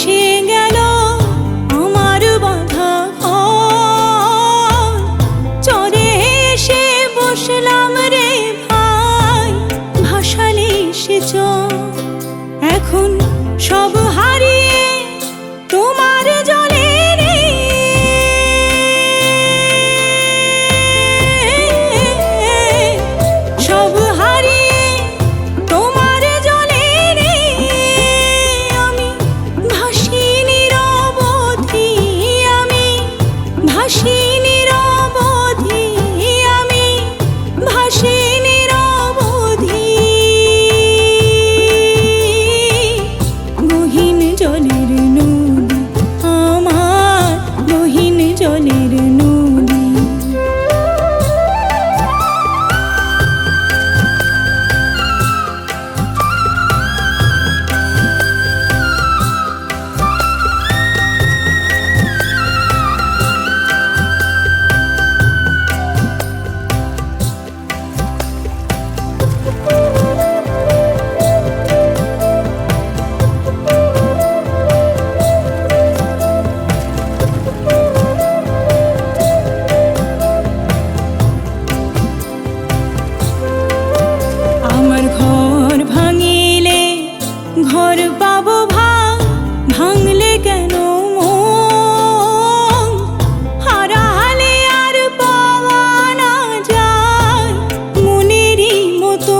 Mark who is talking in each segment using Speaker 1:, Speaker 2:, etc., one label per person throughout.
Speaker 1: ভেসে গেল আমার বাঁধা ঘর। চরে এসে বসলাম রে ভাই, ভাসালে সে চর। এখন সব হারিয়ে তোমার জলে রে, সব হারিয়ে তোমার জলে রে। আমি ভাসি নিরবধি, আমি ভাসি নিরবধি, আমি ভাসি নিরবধি। গহীন জলের নদী আমার, গহীন জলের নদী। আমার ঘর ভাঙিলে ঘর পাবো ভাঙ, ভাঙলে কেন মন? হারালে আর পাওয়া না যায় মনেরই মতো।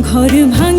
Speaker 1: ঘর ভাঙ